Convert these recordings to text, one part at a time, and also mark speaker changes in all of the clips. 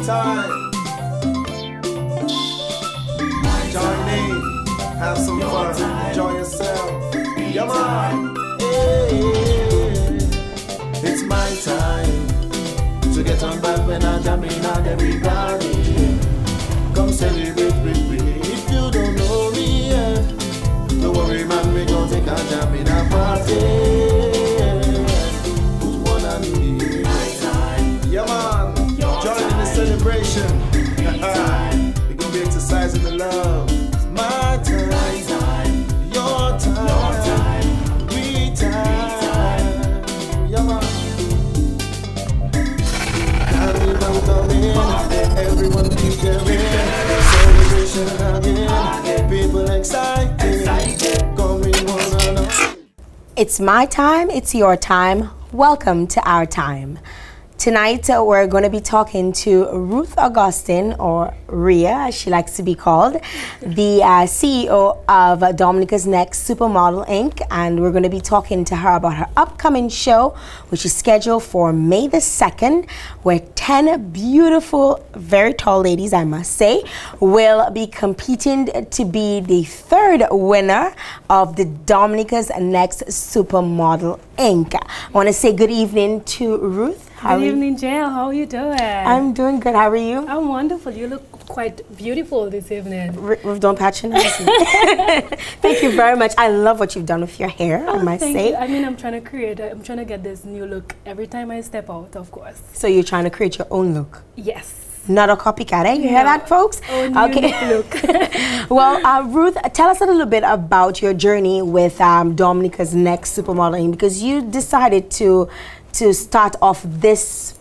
Speaker 1: time. Join in, have some fun, enjoy yourself. Yeah, man. It's my time to get on back when I jam in on everybody. Come celebrate with me. If you don't know me yet, don't worry, man, we gon' take a jam in a party. Who's one and me? My time. Yeah, man. Join in the celebration. We're gonna be exercising the love. It's my time. Your time. We time. Yeah, man. Everyone come in. Everyone be there. Celebration again. People excited. Coming one another.
Speaker 2: It's my time, it's your time. Welcome to our time. Tonight we're going to be talking to Ruth Augustine, or Rhea as she likes to be called, the CEO of Dominica's Next Supermodel Inc. And we're going to be talking to her about her upcoming show, which is scheduled for May the 2nd, where 10 beautiful, very tall ladies, I must say, will be competing to be the third winner of the Dominica's Next Supermodel Inc. I want to say good evening to Ruth.
Speaker 3: Good evening, Jael. How are you doing?
Speaker 2: I'm doing good. How are you?
Speaker 3: I'm wonderful. You look quite beautiful this evening.
Speaker 2: Ruth, don't patronize me. Thank you very much. I love what you've done with your hair, I must say.
Speaker 3: You. I mean, I'm trying to get this new look every time I step out, of course.
Speaker 2: So you're trying to create your own look?
Speaker 3: Yes.
Speaker 2: Not a copycat, eh? You hear that, folks?
Speaker 3: Okay. Look.
Speaker 2: Well, Ruth, tell us a little bit about your journey with Dominica's Next Supermodel, because you decided to start off this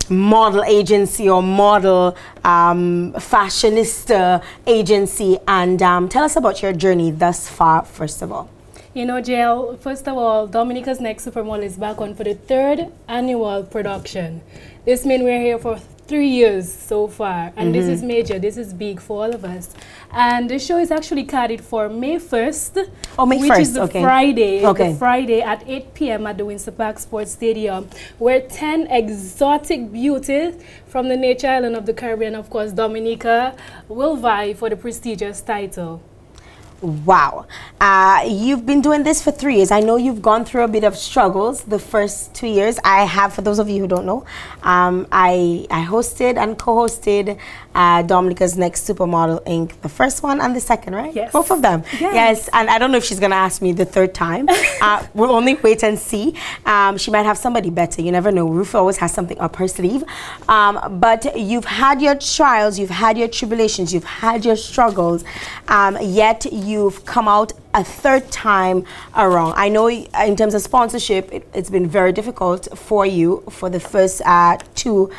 Speaker 2: model agency or model fashionista agency, and tell us about your journey thus far, first of all.
Speaker 3: You know, Jael, first of all, Dominica's Next Supermodel is back on for the 3rd annual production. This means we're here for 3 years so far, and this is major, this is big for all of us. And the show is actually carded for May 1st, which is the Friday, the Friday at 8 p.m. at the Windsor Park Sports Stadium, where 10 exotic beauties from the nature island of the Caribbean, of course, Dominica, will vie for the prestigious title.
Speaker 2: Wow. You've been doing this for 3 years. I know you've gone through a bit of struggles the first 2 years. I have, for those of you who don't know, I hosted and co-hosted Dominica's Next Supermodel Inc. The first one and the second, right?
Speaker 3: Yes.
Speaker 2: Both of them. Yes. And I don't know if she's going to ask me the 3rd time. We'll only wait and see. She might have somebody better. You never know. Ruth always has something up her sleeve. But you've had your trials, you've had your tribulations, you've had your struggles, yet you've come out a 3rd time around. I know in terms of sponsorship, it's been very difficult for you for the first the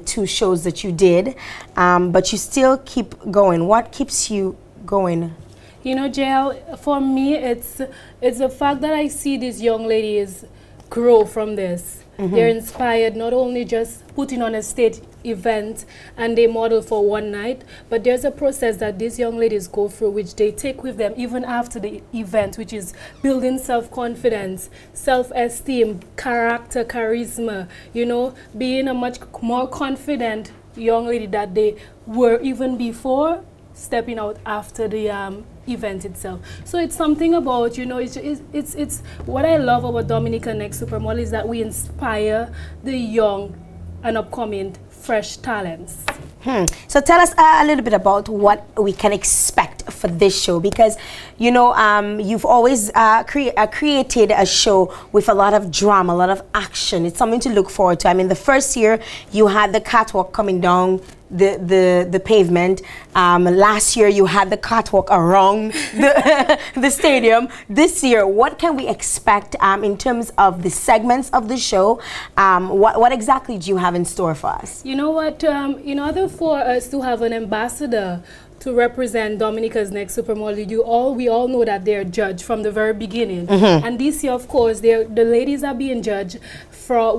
Speaker 2: two shows that you did, but you still keep going. What keeps you going?
Speaker 3: You know, Jael, for me, it's the fact that I see these young ladies grow from this. They're inspired, not only just putting on a stage event and they model for one night, but there's a process that these young ladies go through which they take with them even after the event, which is building self-confidence, self-esteem, character, charisma, you know, being a much more confident young lady that they were even before stepping out after the event itself. So it's something about, you know, it's what I love about Dominica Next Supermodel is that we inspire the young and upcoming fresh talents.
Speaker 2: So tell us a little bit about what we can expect for this show, because you know you've always created a show with a lot of drama, a lot of action. It's something to look forward to. I mean, the first year you had the catwalk coming down the pavement. Last year you had the catwalk around the stadium. This year, what can we expect in terms of the segments of the show? What exactly do you have in store for us?
Speaker 3: You know what, in order for us to have an ambassador to represent Dominica's Next Supermodel, we all know that they're judged from the very beginning. And this year, of course, the ladies are being judged for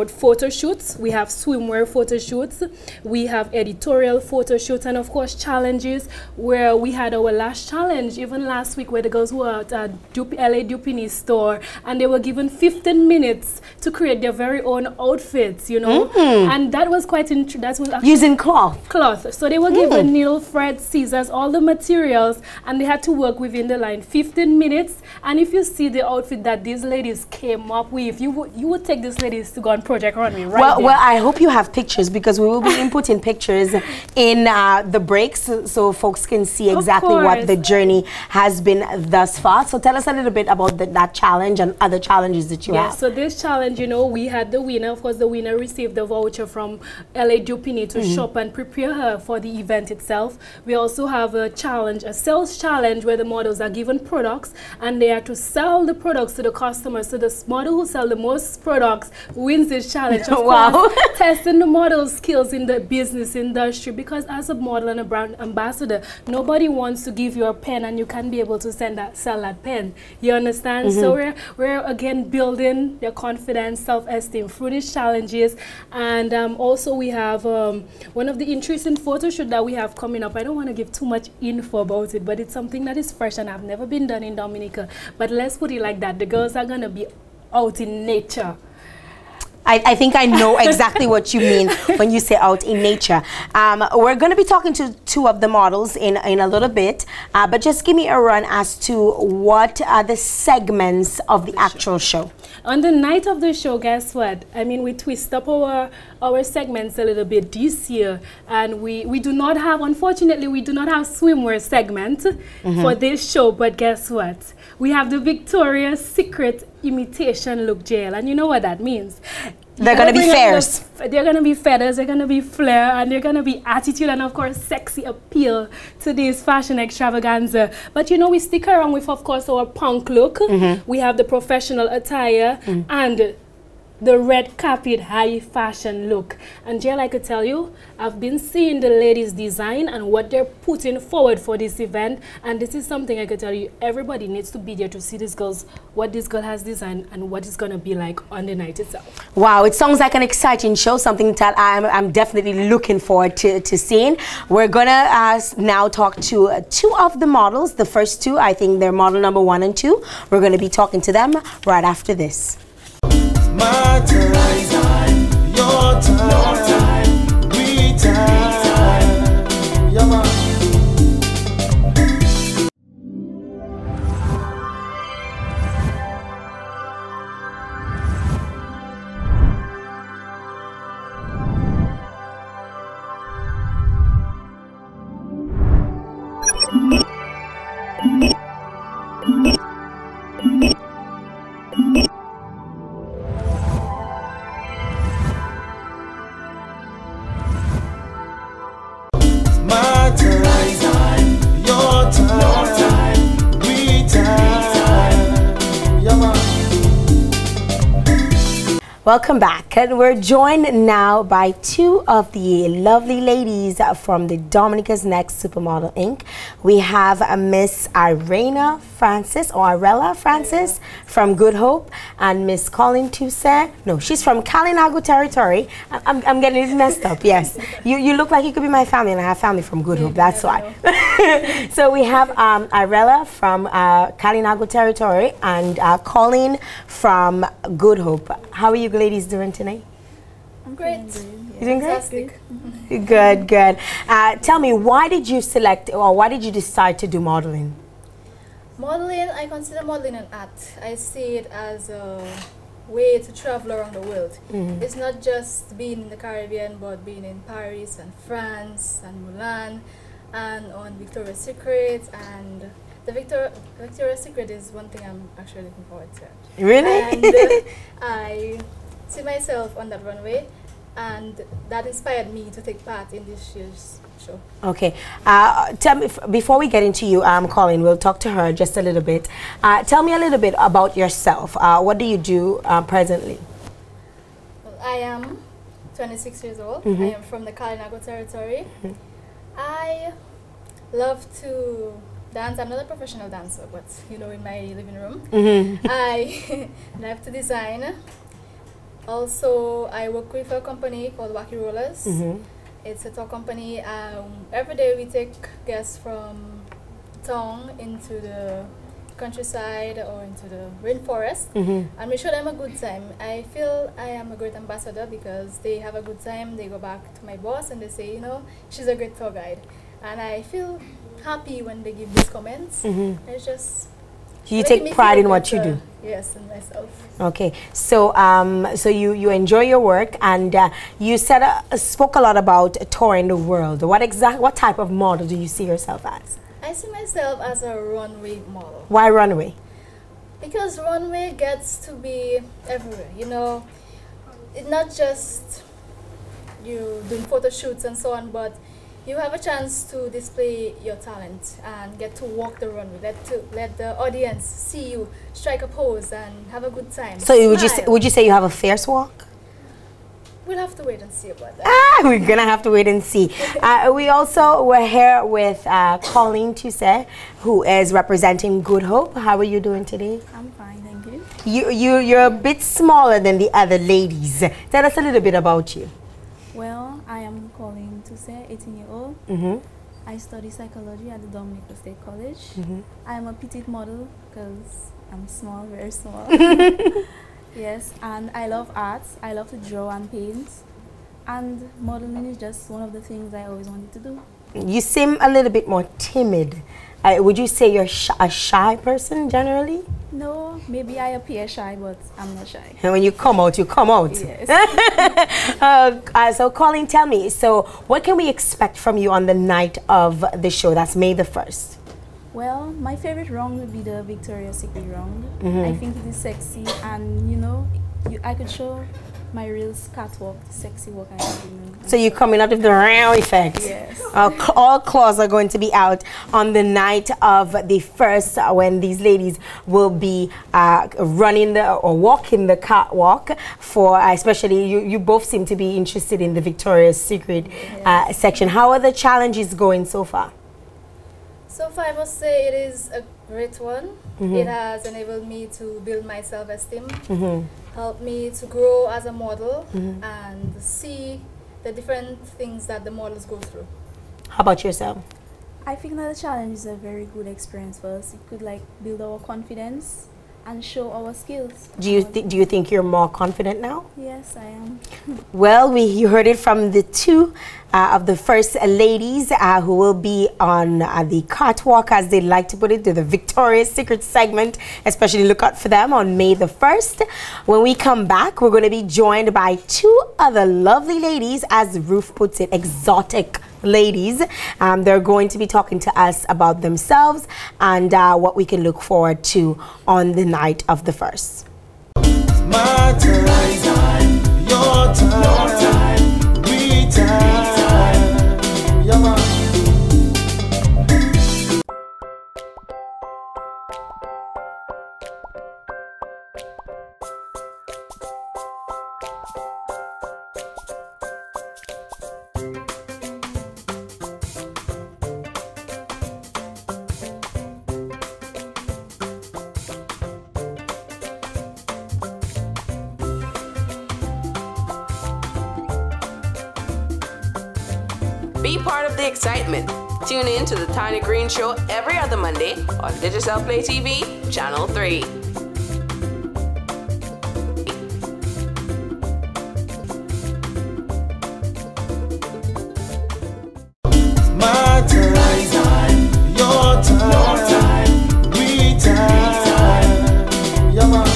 Speaker 3: photo shoots. We have swimwear photo shoots, we have editorial photo shoots, and of course challenges, where we had our last challenge even last week, where the girls were at LA Dupini store, and they were given 15 minutes to create their very own outfits, you know. And that was quite that was actually
Speaker 2: using cloth.
Speaker 3: So they were given needle, thread, scissors, all the materials, and they had to work within the line 15 minutes. And if you see the outfit that these ladies came up with, you would take these ladies to go on Project Runway, right?
Speaker 2: Well, I hope you have pictures, because we will be inputting pictures in the breaks, so folks can see exactly what the journey has been thus far. So tell us a little bit about that challenge and other challenges that you have.
Speaker 3: So this challenge, you know, we had the winner. Of course, the winner received the voucher from LA Dupini to shop and prepare her for the event itself. We also have a challenge, a sales challenge, where the models are given products and they are to sell the products to the customers. So the model who sells the most products wins this challenge. Of course, testing the model's skills in the business industry, because as a model and a brand ambassador, nobody wants to give you a pen and you can't be able to sell that pen. You understand? So we're again building their confidence, self-esteem through these challenges. And also we have one of the interesting photo shoot that we have coming up. I don't want to give too much info about it, but it's something that is fresh and have never been done in Dominica. But let's put it like that: the girls are gonna be out in nature.
Speaker 2: I think I know exactly what you mean when you say out in nature. We're going to be talking to two of the models in a little bit, but just give me a run as to what are the segments of the actual show.
Speaker 3: On the night of the show, guess what? I mean, we twist up our segments a little bit this year, and we do not have, unfortunately, we do not have swimwear segment for this show, but guess what? We have the Victoria's Secret imitation look, Jael, and you know what that means.
Speaker 2: They're going to be fairs.
Speaker 3: They're going to be feathers, they're going to be flair, and they're going to be attitude, and of course sexy appeal to this fashion extravaganza. But you know, we stick around with, of course, our punk look. We have the professional attire and the red carpet high fashion look. And Jael, I could tell you, I've been seeing the ladies' design and what they're putting forward for this event, and this is something I could tell you, everybody needs to be there to see these girls, what this girl has designed and what it's gonna be like on the night itself.
Speaker 2: Wow, it sounds like an exciting show, something that I'm definitely looking forward to seeing. We're gonna now talk to two of the models. The first two, I think they're model number 1 and 2. We're gonna be talking to them right after this.
Speaker 1: My time, your time, we time. Yeah, man.
Speaker 2: Welcome back, and we're joined now by two of the lovely ladies from the Dominica's Next Supermodel Inc. We have Miss Arella Francis, or Arella Francis from Good Hope, and Miss Colleen Toussaint. No, she's from Kalinago territory. I'm getting it messed up. Yes, you look like you could be my family, and I have family from Good Hope. That's why. So we have Arella from Kalinago territory and Colleen from Good Hope. How are you ladies doing tonight?
Speaker 4: I'm great.
Speaker 2: You doing great? Good, good. Tell me, why did you select, or why did you decide to do modeling?
Speaker 4: Modeling, I consider modeling an art. I see it as a way to travel around the world. It's not just being in the Caribbean, but being in Paris and France and Milan and on Victoria's Secret. And the Victoria's Secret is one thing I'm actually looking forward to.
Speaker 2: Really?
Speaker 4: And I see myself on that runway, and that inspired me to take part in this year's show. Okay.
Speaker 2: Tell me, before we get into you, Colleen, we'll talk to her just a little bit. Tell me a little bit about yourself. What do you do presently?
Speaker 4: Well, I am 26 years old. I am from the Kalinago territory. I love to dance. I'm not a professional dancer, but you know, in my living room, I love to design. Also, I work with a company called Wacky Rollers. It's a tour company. Every day we take guests from town into the countryside or into the rainforest, and we show them a good time. I feel I am a great ambassador because they have a good time. They go back to my boss and they say, you know, she's a great tour guide, and I feel happy when they give these comments. It's just
Speaker 2: you take pride in what you do.
Speaker 4: Yes, and myself.
Speaker 2: Okay, so so you enjoy your work, and you said spoke a lot about touring the world. What type of model do you see yourself as?
Speaker 4: I see myself as a runway model.
Speaker 2: Why runway?
Speaker 4: Because runway gets to be everywhere, you know. It's not just you doing photo shoots and so on, but you have a chance to display your talent and get to walk the runway. Let the audience see you strike a pose and have a good time.
Speaker 2: So would you say you have a fierce walk?
Speaker 4: We'll have to wait and see about that.
Speaker 2: We're gonna have to wait and see. We're here with Colleen Toussaint, who is representing Good Hope. How are you doing today?
Speaker 5: I'm fine, thank you.
Speaker 2: You're a bit smaller than the other ladies. Tell us a little bit about you.
Speaker 5: Well, I am Colleen Toussaint, 18-year-old. I study psychology at the Dominica State College. I am a petite model because I'm small, very small. Yes, and I love arts. I love to draw and paint. And modeling is just one of the things I always wanted to do.
Speaker 2: You seem a little bit more timid. Would you say you're a shy person generally?
Speaker 5: No, maybe I appear shy, but I'm not shy.
Speaker 2: And when you come out, you come out.
Speaker 5: Yes.
Speaker 2: So Colleen, tell me, so what can we expect from you on the night of the show? That's May the 1st.
Speaker 5: Well, my favorite round would be the Victoria's Secret round. I think it is sexy, and you know, I could show my real catwalk, sexy walk I have.
Speaker 2: So you're coming out of the round effect.
Speaker 5: Yes.
Speaker 2: All claws are going to be out on the night of the 1st when these ladies will be running or walking the catwalk for, especially you both seem to be interested in the Victoria's Secret section. How are the challenges going so far?
Speaker 4: So far, I must say it is a great one. It has enabled me to build my self-esteem, helped me to grow as a model, and see the different things that the models go through.
Speaker 2: How about yourself?
Speaker 5: I think that the challenge is a very good experience for us. It could like build our confidence and show our skills.
Speaker 2: Do you think you're more confident now?
Speaker 5: Yes, I am.
Speaker 2: Well, you heard it from the two of the first ladies who will be on the catwalk, as they like to put it, to the Victoria's Secret segment. Especially look out for them on May the 1st. When we come back, we're going to be joined by two other lovely ladies, as Ruth puts it, exotic ladies. They're going to be talking to us about themselves and what we can look forward to on the night of the 1st.
Speaker 1: My time, your time, we time. Yeah, man.
Speaker 6: Be part of the excitement. Tune in to the Tiny Green Show every other Monday on Digital Play TV, Channel 3.
Speaker 1: My time, your time, we time. Yeah, man.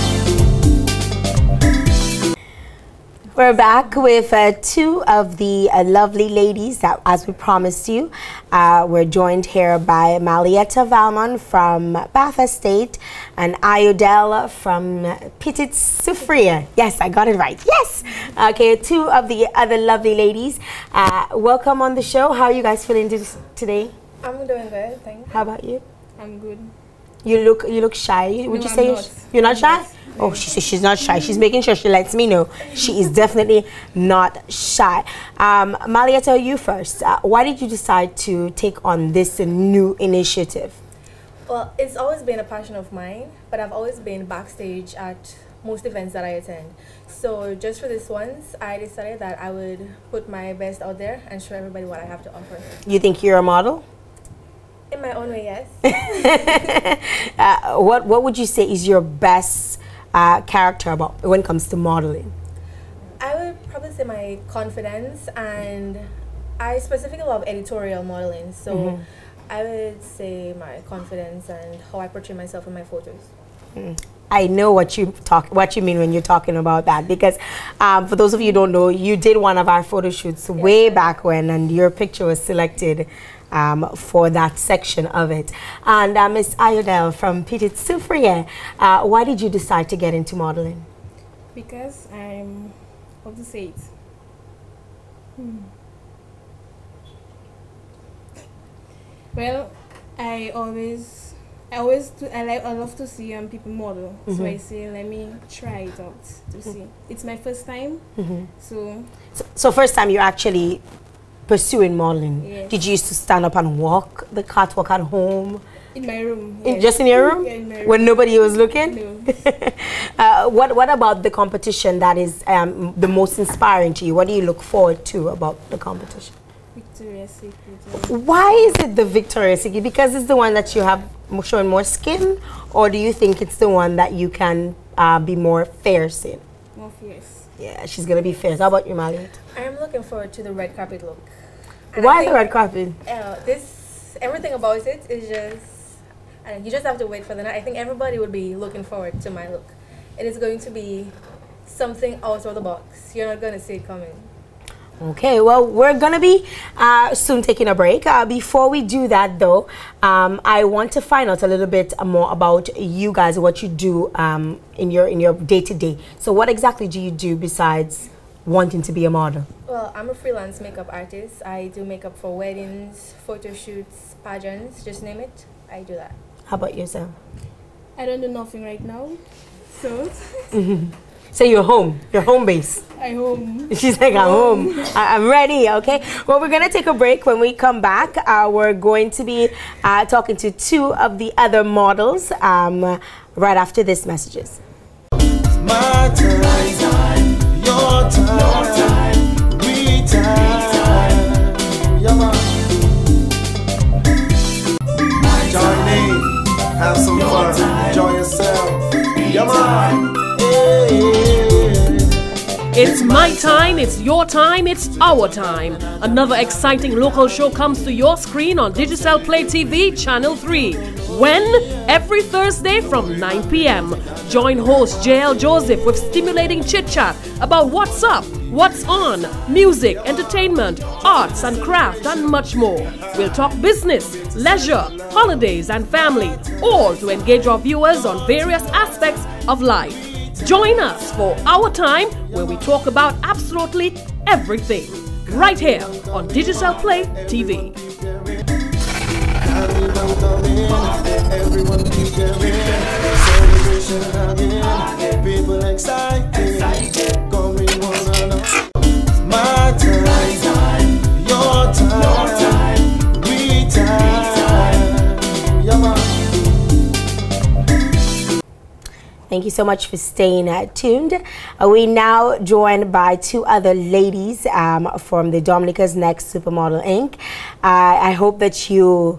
Speaker 2: We're back with two of the lovely ladies that, as we promised you, we're joined here by Malietta Valmon from Bath Estate and Ayodel from Petit Soufriere. Yes, I got it right. Yes. Okay, two of the other lovely ladies. Welcome on the show. How are you guys feeling today?
Speaker 7: I'm doing good, thanks.
Speaker 2: How about you?
Speaker 7: I'm good.
Speaker 2: You look shy. Would you say
Speaker 7: I'm not.
Speaker 2: you're not shy? Oh, she says she's not shy. She's making sure she lets me know she is definitely not shy. Malietta, you first. Why did you decide to take on this new initiative?
Speaker 7: Well, it's always been a passion of mine, but I've always been backstage at most events that I attend. So just for this once, I decided that I would put my best out there and show everybody what I have to offer.
Speaker 2: You think you're a model?
Speaker 7: In my own way, yes.
Speaker 2: What would you say is your best character about when it comes to modeling?
Speaker 7: I would probably say my confidence, and I specifically love editorial modeling. So I would say my confidence and how I portray myself in my photos.
Speaker 2: I know what you mean when you're talking about that, because for those of you who don't know, you did one of our photo shoots way back when, and your picture was selected for that section of it. And Miss Ayodele from Petite Soufriere, why did you decide to get into modeling?
Speaker 8: Because I'm, how to say it? Well, I love to see people model. So I say, let me try it out to see. It's my first time,
Speaker 2: So first time you're actually pursuing modeling.
Speaker 8: Yes.
Speaker 2: Did you used to stand up and walk the catwalk at home?
Speaker 8: In my room.
Speaker 2: Just in your room?
Speaker 8: Yeah, in my room.
Speaker 2: When nobody was looking?
Speaker 8: No.
Speaker 2: What about the competition that is the most inspiring to you? What do you look forward to about the competition?
Speaker 8: Victoria's Secret.
Speaker 2: Why is it the Victoria's Secret? Because it's the one that you have showing more skin, or do you think it's the one that you can be more fierce in?
Speaker 8: More fierce.
Speaker 2: Yeah, she's gonna be fierce. How about you, Maliet?
Speaker 7: I'm looking forward to the red carpet look. And
Speaker 2: Why the red carpet?
Speaker 7: Everything about it is just, you just have to wait for the night. I think everybody would be looking forward to my look. It is going to be something out of the box. You're not going to see it coming.
Speaker 2: Okay, well, we're gonna be soon taking a break. Before we do that, though, I want to find out a little bit more about you guys, what you do in your day-to-day. So what exactly do you do besides wanting to be a model?
Speaker 7: Well, I'm a freelance makeup artist. I do makeup for weddings, photo shoots, pageants, just name it. I do that.
Speaker 2: How about yourself?
Speaker 8: I don't do nothing right now. So
Speaker 2: So you're home. You're home base.
Speaker 8: I'm home.
Speaker 2: She's like, I'm home. I'm ready, okay? Well, we're going to take a break. When we come back, we're going to be talking to two of the other models right after this messages.
Speaker 1: My time, your time, we time. Yeah, man. Join in, have some fun, enjoy yourself. Yeah, man.
Speaker 9: It's my time, it's your time, it's our time. Another exciting local show comes to your screen on Digicel Play TV Channel 3. When? Every Thursday from 9 p.m. Join host Jael Joseph with stimulating chit-chat about what's up, what's on, music, entertainment, arts and craft, and much more. We'll talk business, leisure, holidays, and family, all to engage our viewers on various aspects of life. Join us for Our Time, where we talk about absolutely everything, right here on Digicel Play TV.
Speaker 1: Everyone keep celebration again. People excited, coming one another. My time, your time, we time. Yeah, man.
Speaker 2: Thank you so much for staying tuned. We now joined by two other ladies from the Dominica's Next Supermodel Inc. I hope that you're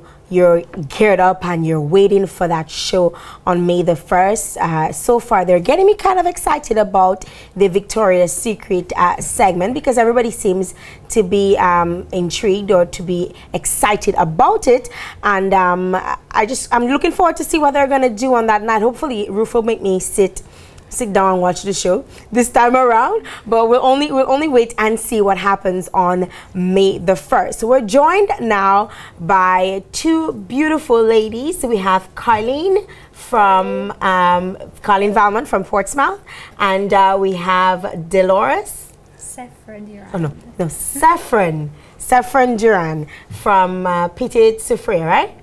Speaker 2: geared up and you're waiting for that show on May the 1st. So far, they're getting me kind of excited about the Victoria's Secret segment, because everybody seems to be intrigued or to be excited about it. And I'm looking forward to see what they're going to do on that night. Hopefully, Ruth will make me sit down and watch the show this time around, but we'll only wait and see what happens on May the 1st. So we're joined now by two beautiful ladies. We have Colleen from Colleen Valmont from Portsmouth, and we have Dolores Saffron Duran from Petite Soufriere, right?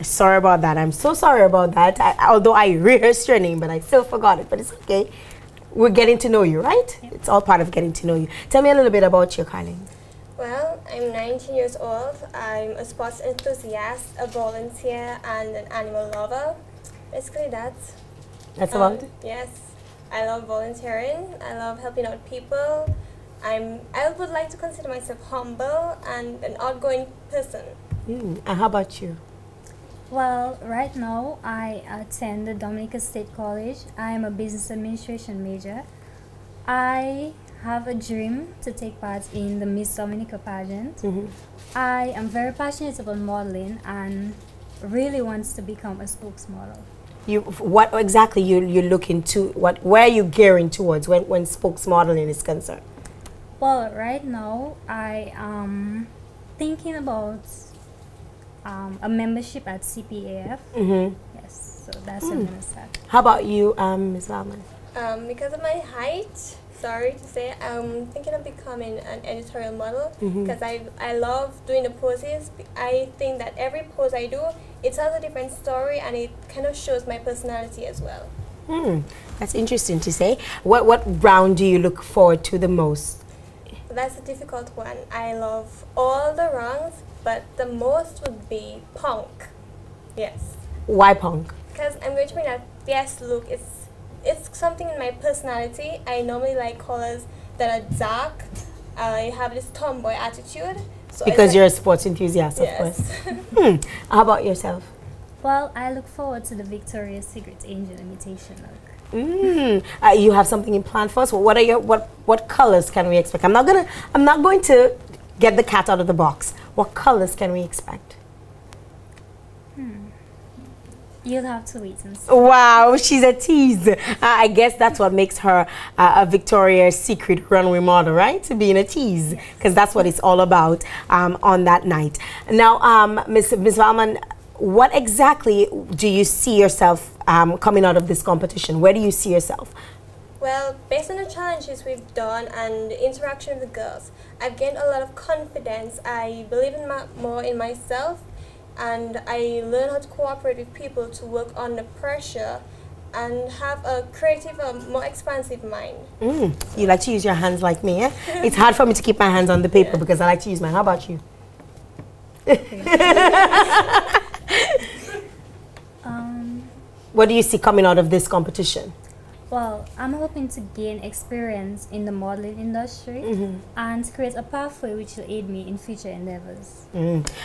Speaker 2: Sorry about that. I'm so sorry about that. Although I rehearsed your name, but I still forgot it. But it's okay. We're getting to know you, right? Yep. It's all part of getting to know you. Tell me a little bit about your calling.
Speaker 10: Well, I'm 19 years old. I'm a sports enthusiast, a volunteer, and an animal lover. Basically, that's
Speaker 2: about it?
Speaker 10: Yes. I love volunteering. I love helping out people. I would like to consider myself humble and an outgoing person.
Speaker 2: And how about you?
Speaker 11: Well, right now I attend the Dominica State College. I am a business administration major. I have a dream to take part in the Miss Dominica pageant. I am very passionate about modeling and really wants to become a spokesmodel.
Speaker 2: What exactly you're looking to? Where are you gearing towards when spokesmodeling is concerned?
Speaker 11: Well, right now I am thinking about a membership at CPAF. Yes, so that's what I'm gonna start.
Speaker 2: How about you, Ms. Valman?
Speaker 10: Because of my height, sorry to say, I'm thinking of becoming an editorial model because I love doing the poses. I think that every pose I do, it tells a different story and it kind of shows my personality as well.
Speaker 2: That's interesting to say. What round do you look forward to the most?
Speaker 10: That's a difficult one. I love all the rounds, but the most would be punk. Yes.
Speaker 2: Why punk?
Speaker 10: Because I'm going to bring that fierce look. It's something in my personality. I normally like colors that are dark. I have this tomboy attitude. So
Speaker 2: because you're a sports enthusiast, of course. How about yourself?
Speaker 11: Well, I look forward to the Victoria's Secret Angel imitation look.
Speaker 2: You have something in plan for us? What are your what colors can we expect? I'm not going to get the cat out of the box. What colors can we expect?
Speaker 11: You'll have to wait and see.
Speaker 2: Wow, she's a tease. I guess that's what makes her a Victoria's Secret runway model, right? Being a tease, because that's what it's all about on that night. Now, Ms. Valman, what exactly do you see yourself coming out of this competition? Where do you see yourself?
Speaker 10: Well, based on the challenges we've done and the interaction with the girls, I've gained a lot of confidence. I believe more in myself, and I learn how to cooperate with people to work under pressure and have a creative, more expansive mind.
Speaker 2: You like to use your hands like me, eh? It's hard for me to keep my hands on the paper because I like to use mine. How about you? What do you see coming out of this competition?
Speaker 11: Well, I'm hoping to gain experience in the modeling industry and create a pathway which will aid me in future endeavors.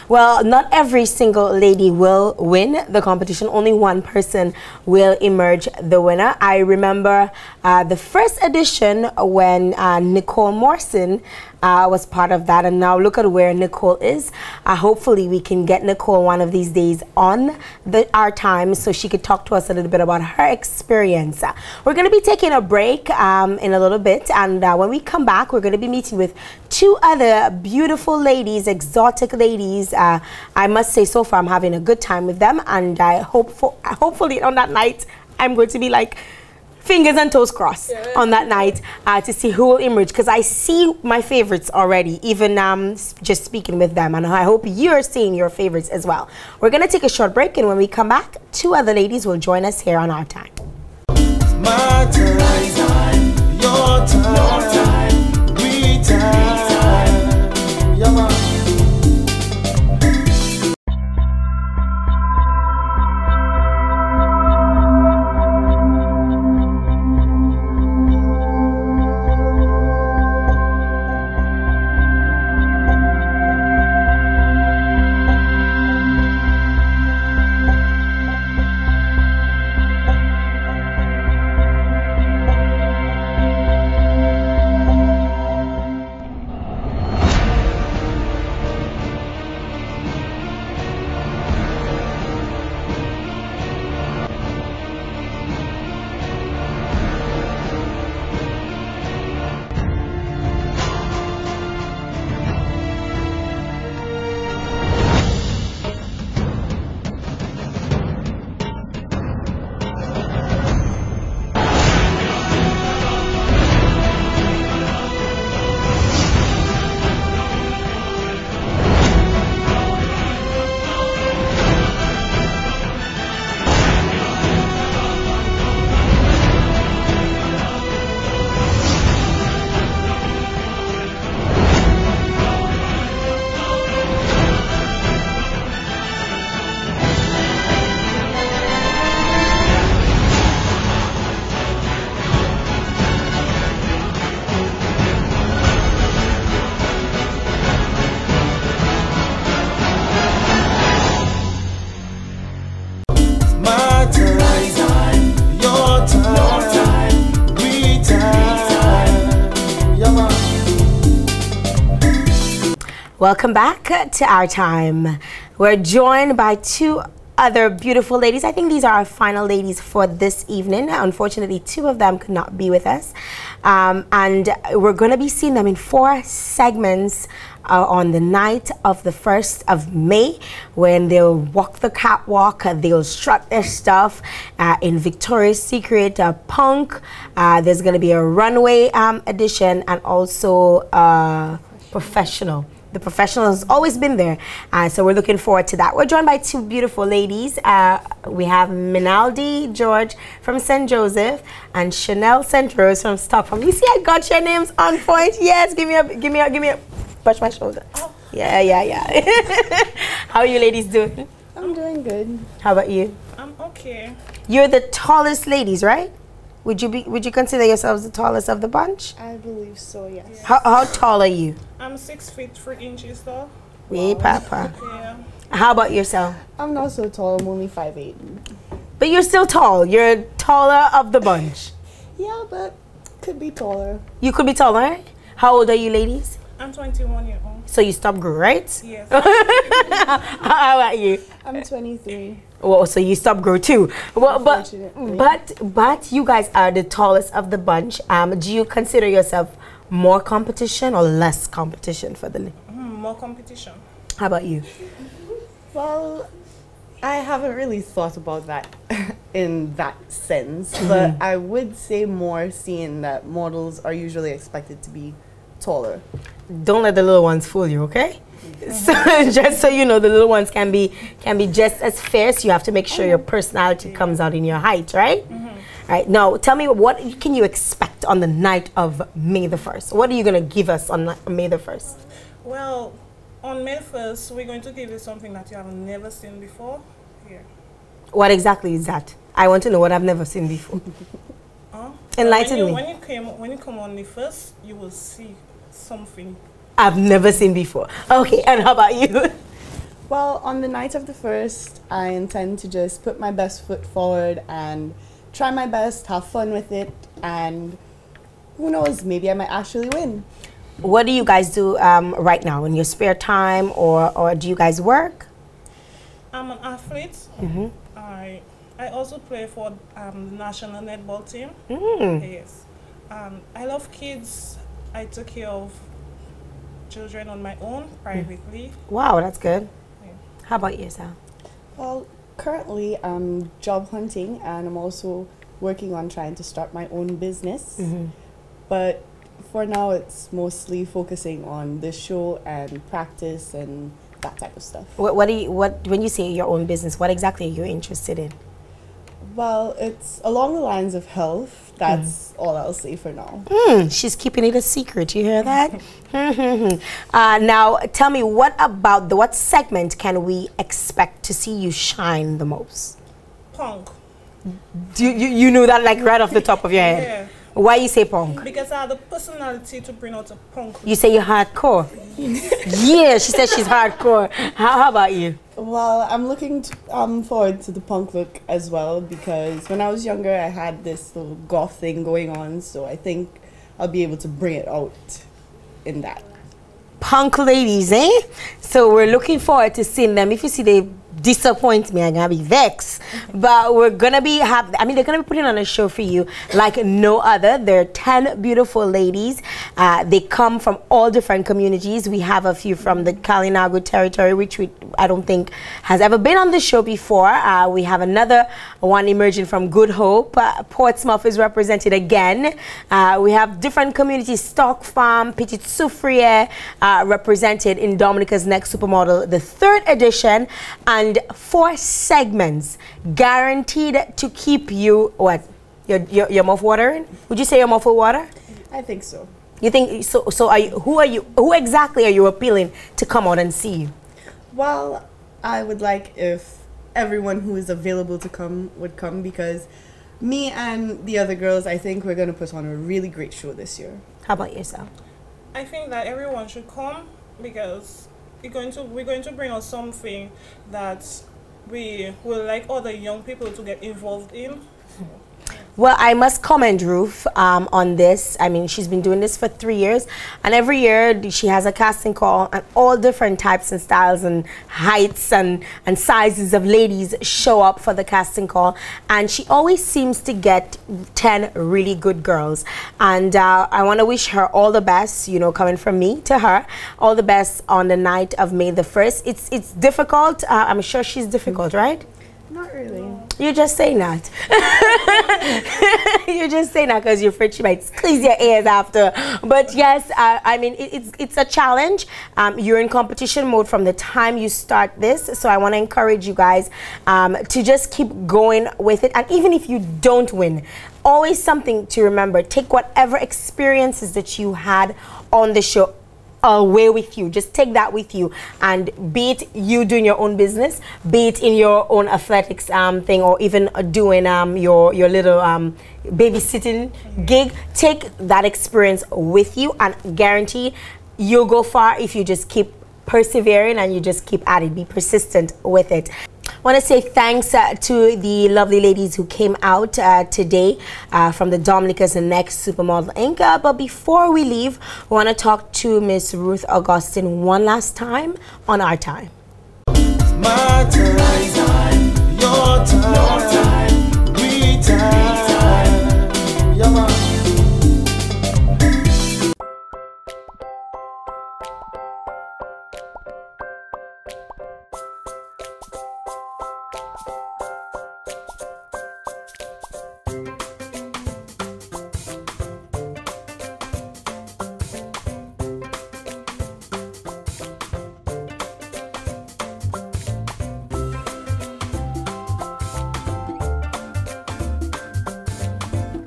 Speaker 2: Well, not every single lady will win the competition. Only one person will emerge the winner. I remember the first edition when Nicole Morrison was part of that, and now look at where Nicole is. Hopefully we can get Nicole one of these days on our time so she could talk to us a little bit about her experience. We're going to be taking a break in a little bit, and when we come back we're going to be meeting with two other beautiful ladies, exotic ladies. I must say so far I'm having a good time with them, and I hopefully on that night I'm going to be like fingers and toes crossed on that night to see who will emerge, because I see my favorites already, even just speaking with them, and I hope you're seeing your favorites as well. We're going to take a short break, and when we come back, two other ladies will join us here on Our Time.
Speaker 1: My time, your time, we time. Yeah, man.
Speaker 2: Welcome back to Our Time. We're joined by two other beautiful ladies. I think these are our final ladies for this evening. Unfortunately, two of them could not be with us. And we're going to be seeing them in 4 segments on the night of the 1st of May, when they'll walk the catwalk, they'll strut their stuff in Victoria's Secret Punk. There's going to be a runway edition, and also professional. The professional has always been there, so we're looking forward to that. We're joined by 2 beautiful ladies. We have Minaldi George from St. Joseph and Chanel St. Rose from Stockholm. You see, I got your names on point. Yes, give me a, brush my shoulder. Oh. Yeah. How are you ladies doing?
Speaker 12: I'm doing good.
Speaker 2: How about you?
Speaker 12: I'm okay.
Speaker 2: You're the tallest ladies, right? Would you consider yourselves the tallest of the bunch?
Speaker 12: I believe so, yes.
Speaker 2: How tall are you?
Speaker 12: I'm 6 feet 3 inches tall.
Speaker 2: Wee papa.
Speaker 12: Yeah.
Speaker 2: How about yourself?
Speaker 13: I'm not so tall. I'm only 5'8".
Speaker 2: But you're still tall. You're taller of the bunch.
Speaker 13: Yeah, but could be taller.
Speaker 2: You could be taller, right? How old are you ladies?
Speaker 12: I'm 21 years old.
Speaker 2: So you stopped growing, right?
Speaker 12: Yes.
Speaker 2: How about you?
Speaker 13: I'm 23.
Speaker 2: Well, so you stopped growing too. Well, but you guys are the tallest of the bunch. Do you consider yourself more competition or less competition for the?
Speaker 12: More competition.
Speaker 2: How about you?
Speaker 13: Well, I haven't really thought about that in that sense, but I would say more, seeing that models are usually expected to be taller.
Speaker 2: Don't let the little ones fool you, okay? So just so you know, the little ones can be just as fierce. You have to make sure your personality comes out in your height, right? Right. Now, tell me, what can you expect on the night of May the 1st? What are you going to give us on May the 1st?
Speaker 12: Well, on May 1st, we're going to give you something that you have never seen before here.
Speaker 2: What exactly is that? I want to know what I've never seen before. Enlighten me.
Speaker 12: When you come on the 1st, you will see something
Speaker 2: I've never seen before. Okay, and how about you?
Speaker 13: Well, on the night of the 1st, I intend to just put my best foot forward and try my best, have fun with it, and who knows, maybe I might actually win.
Speaker 2: What do you guys do right now in your spare time, or do you guys work?
Speaker 12: I'm an athlete. I also play for the national netball team. Yes. I love kids. I took care of children on my own privately.
Speaker 2: Wow, that's good.
Speaker 12: Yeah.
Speaker 2: How about yourself?
Speaker 13: Well, currently I'm job hunting, and I'm also working on trying to start my own business. But for now, it's mostly focusing on the show and practice and that type of stuff.
Speaker 2: When you say your own business, what exactly are you interested in?
Speaker 13: Well, it's along the lines of health. That's all I'll say for now.
Speaker 2: She's keeping it a secret. You hear that? Now, tell me, what segment can we expect to see you shine the most?
Speaker 12: Punk.
Speaker 2: You knew that like right off the top of your head?
Speaker 12: Yeah.
Speaker 2: Why you say punk?
Speaker 12: Because I have the personality to bring out a punk.
Speaker 2: You say you're hardcore? Yeah, she said she's hardcore. How about you?
Speaker 13: Well, I'm looking forward to the punk look as well, because when I was younger, I had this little goth thing going on, so I think I'll be able to bring it out in that.
Speaker 2: Punk ladies, eh? So we're looking forward to seeing them. If you see they disappoint me, I'm gonna be vexed. But we're gonna be they're gonna be putting on a show for you like no other. There are 10 beautiful ladies. They come from all different communities. We have a few from the Kalinago territory, which I don't think has ever been on the show before. We have another one emerging from Good Hope. Portsmouth is represented again. We have different communities, Stock Farm, Petit Soufriere, represented in Dominica's Next Supermodel, the 3rd edition, and 4 segments guaranteed to keep you what? Your mouth watering? Would you say your mouth will water?
Speaker 13: I think so.
Speaker 2: You think so? So who exactly are you appealing to come out and see you?
Speaker 13: Well, I would like if everyone who is available to come would come, because me and the other girls, I think we're going to put on a really great show this year.
Speaker 2: How about yourself?
Speaker 12: I think that everyone should come, because we're going to bring out something that we will like other young people to get involved in.
Speaker 2: Well, I must commend Ruth on this. I mean, she's been doing this for 3 years, and every year she has a casting call, and all different types and styles and heights and sizes of ladies show up for the casting call, and she always seems to get 10 really good girls. And I want to wish her all the best, you know, coming from me to her, all the best on the night of May the 1st. It's difficult. I'm sure she's difficult, right?
Speaker 13: Not really.
Speaker 2: You're just saying that. You're just saying that because you're afraid she might squeeze your ears after. But yes, I mean, it's a challenge. You're in competition mode from the time you start this. So I want to encourage you guys to just keep going with it. And even if you don't win, always something to remember. Take whatever experiences that you had on the show away with you. Just take that with you, and be it you doing your own business, be it in your own athletics thing, or even doing your little babysitting gig, take that experience with you, and guarantee you'll go far if you just keep persevering and you just keep at it. Be persistent with it. I want to say thanks to the lovely ladies who came out today from the Dominica's Next Supermodel Inc. But before we leave, we want to talk to Miss Ruth Augustine one last time on Our Time.
Speaker 1: My time, your time, we time. Yeah, man.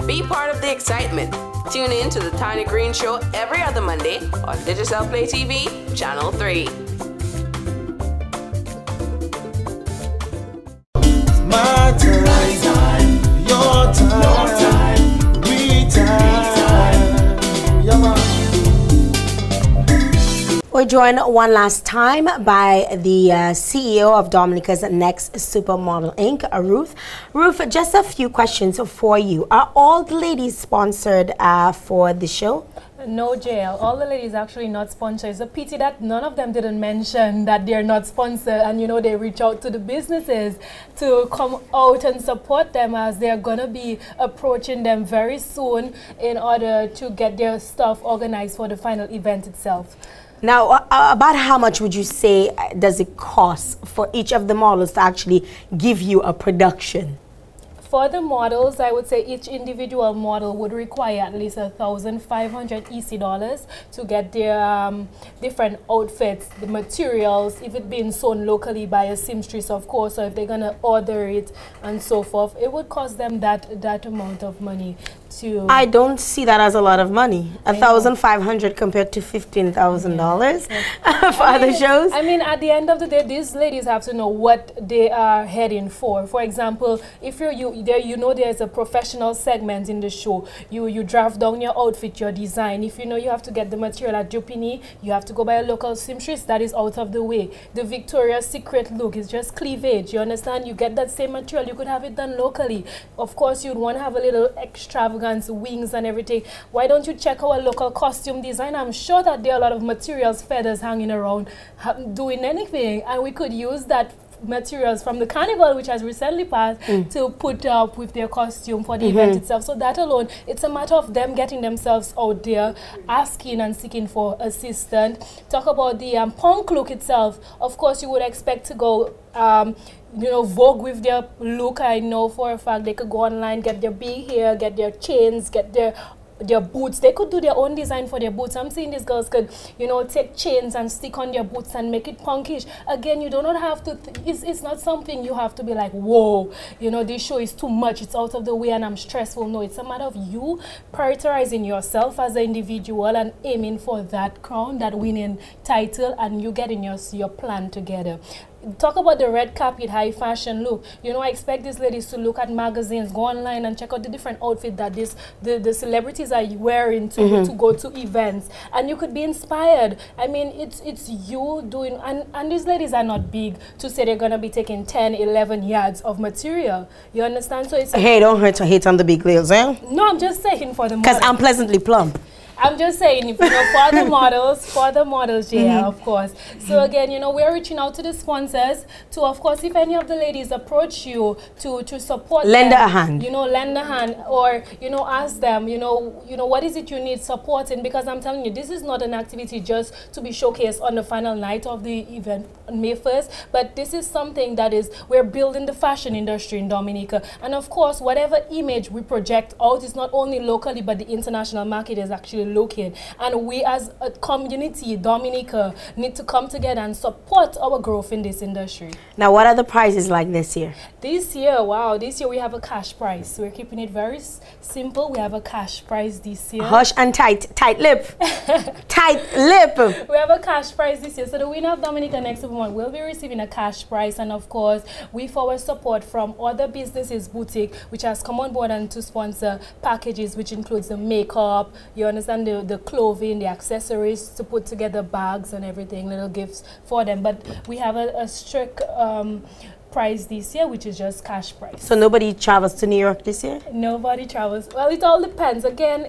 Speaker 6: Be part of the excitement. Tune in to the Tiny Green Show every other Monday on Digicel Play TV, Channel 3.
Speaker 1: My time, your time, we time. Yeah, man.
Speaker 2: We're joined one last time by the CEO of Dominica's Next Supermodel Inc., Ruth. Ruth, just a few questions for you. Are all the ladies sponsored for the show?
Speaker 3: No, Jael. All the ladies actually not sponsored. It's a pity that none of them didn't mention that they're not sponsored, and you know, they reach out to the businesses to come out and support them, as they're gonna be approaching them very soon in order to get their stuff organized for the final event itself.
Speaker 2: Now, about how much would you say does it cost for each of the models to actually give you a production?
Speaker 3: For the models, I would say each individual model would require at least $1,500 EC dollars to get their different outfits, the materials, if it's being sewn locally by a seamstress, of course, or if they're gonna order it and so forth. It would cost them that amount of money to...
Speaker 2: I don't see that as a lot of money. $1,500 compared to $15,000 for other shows.
Speaker 3: I mean, at the end of the day, these ladies have to know what they are heading for. For example, if you know there's a professional segment in the show, you draft down your outfit, your design. If you know you have to get the material at Jupini, you have to go by a local seamstress. That is out of the way. The Victoria's Secret look is just cleavage. You understand? You get that same material. You could have it done locally. Of course, you'd want to have a little extravagance, wings and everything. Why don't you check our local costume design? I'm sure that there are a lot of materials, feathers hanging around, doing anything, and we could use that materials from the carnival, which has recently passed, to put up with their costume for the event itself. So that alone, it's a matter of them getting themselves out there, asking and seeking for assistance. Talk about the punk look itself. Of course, you would expect to go you know, vogue with their look. I know for a fact they could go online, get their big hair, get their chains, get their boots. They could do their own design for their boots. I'm seeing these girls could, you know, take chains and stick on their boots and make it punkish. Again, you do not have to, it's not something you have to be like, whoa, you know, this show is too much, it's out of the way and I'm stressful. No, it's a matter of you prioritizing yourself as an individual and aiming for that crown, that winning title, and you getting your plan together. talk about the red carpet high fashion look. You know, I expect these ladies to look at magazines, go online and check out the different outfits that the celebrities are wearing to go to events, and you could be inspired. I mean, it's you doing, and these ladies are not big to say they're gonna be taking 10, 11 yards of material. You understand? So it's
Speaker 2: hey, don't hurt to hate on the big girls, eh?
Speaker 3: No, I'm just saying for the
Speaker 2: because I'm pleasantly plump.
Speaker 3: I'm just saying, you know, for the models, yeah, of course. So again, you know, we're reaching out to the sponsors to, of course, if any of the ladies approach you to support
Speaker 2: lend
Speaker 3: them,
Speaker 2: a hand.
Speaker 3: You know, lend a hand, or you know, ask them, you know, what is it you need support in? Because I'm telling you, this is not an activity just to be showcased on the final night of the event on May 1st, but this is something that is, we're building the fashion industry in Dominica, and of course, whatever image we project out is not only locally, but the international market is actually looking, and we as a community, Dominica, need to come together and support our growth in this industry.
Speaker 2: Now, what are the prizes like this year?
Speaker 3: This year, wow, this year we have a cash prize. We're keeping it very simple. We have a cash prize this year.
Speaker 2: Hush and tight lip. Tight lip.
Speaker 3: We have a cash prize this year. So the winner of Dominica Next Supermodel will be receiving a cash prize, and of course, with our support from other businesses, boutique, which has come on board and to sponsor packages, which includes the makeup, you understand, the clothing, the accessories, to put together bags and everything, little gifts for them. But we have a strict prize this year, which is just cash prize.
Speaker 2: So nobody travels to New York this year?
Speaker 3: Nobody travels. Well, it all depends. Again,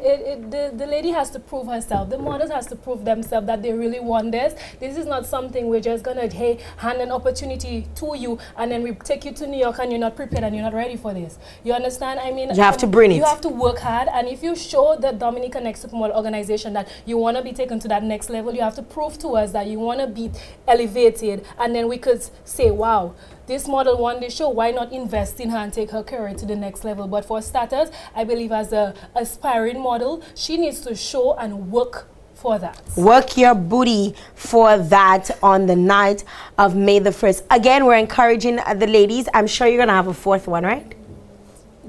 Speaker 3: the lady has to prove herself. The models has to prove themselves that they really want this. This is not something we're just gonna, hey, hand an opportunity to you and then we take you to New York and you're not prepared and you're not ready for this. You understand? I mean,
Speaker 2: you have to bring it.
Speaker 3: You have to work hard, and if you show the Dominica Next Supermodel organization that you want to be taken to that next level, you have to prove to us that you want to be elevated, and then we could say, wow, this model won this show, why not invest in her and take her career to the next level? But for starters, I believe as a aspiring model, she needs to show and work for that. Work
Speaker 2: your booty for that on the night of May the 1st. Again, we're encouraging the ladies. I'm sure you're going to have a fourth one, right?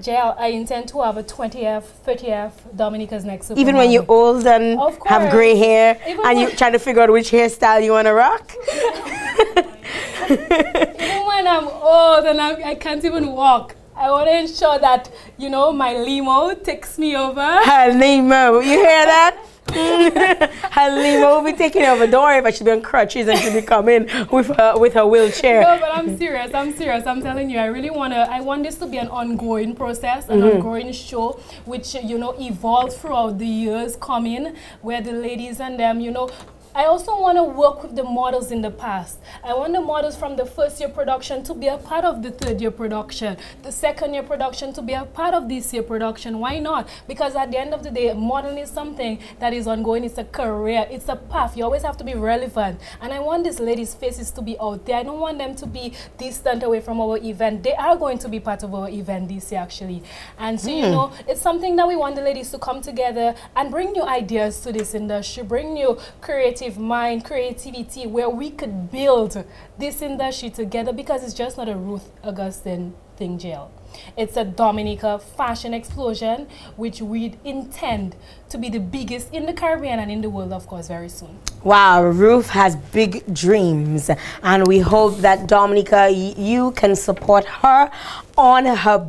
Speaker 3: Jael, I intend to have a 20th, 30th Dominica's Next Supermodel.
Speaker 2: Even when you're old and have gray hair and you're trying to figure out which hairstyle you want to rock?
Speaker 3: Even when I'm old and I can't even walk, I want to ensure that, you know, my limo takes me over.
Speaker 2: Her limo, you hear that? Her limo will be taking over. Don't worry if I should be on crutches and she'll be coming with her wheelchair.
Speaker 3: No, but I'm serious. I'm telling you, I want this to be an ongoing process, an ongoing show, which, you know, evolves throughout the years coming, where the ladies and them, you know, I also want to work with the models in the past. I want the models from the first year production to be a part of the third year production, the second year production to be a part of this year production. Why not? Because at the end of the day, modeling is something that is ongoing. It's a career. It's a path. You always have to be relevant. And I want these ladies' faces to be out there. I don't want them to be distant away from our event. They are going to be part of our event this year, actually. And so, you know, it's something that we want the ladies to come together and bring new ideas to this industry, bring new creative mind, creativity, where we could build this industry together, because it's just not a Ruth Augustine thing, Jael. It's a Dominica fashion explosion, which we intend to be the biggest in the Caribbean and in the world, of course, very soon.
Speaker 2: Wow, Ruth has big dreams, and we hope that Dominica, you can support her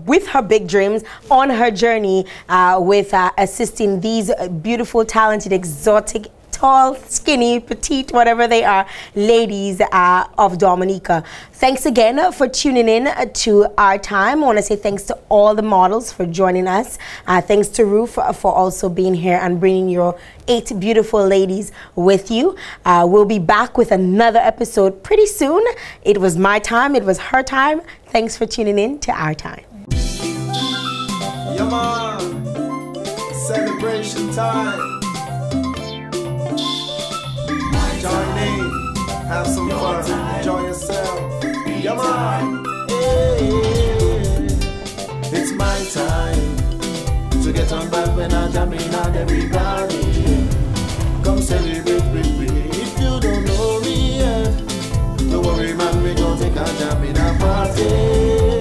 Speaker 2: with her big dreams on her journey with assisting these beautiful, talented, exotic, tall, skinny, petite, whatever they are, ladies of Dominica. Thanks again for tuning in to Our Time. I want to say thanks to all the models for joining us. Thanks to Ruth for also being here and bringing your 8 beautiful ladies with you. We'll be back with another episode pretty soon. It was my time. It was her time. Thanks for tuning in to Our Time.
Speaker 1: Yeah, man. Celebration time. Join in, have some fun, enjoy yourself. Yeah, man. Hey, it's my time to get on back when I'm jamming on everybody. Come celebrate with me. If you don't know me yet, don't worry, man, we gon' take a jam in a party.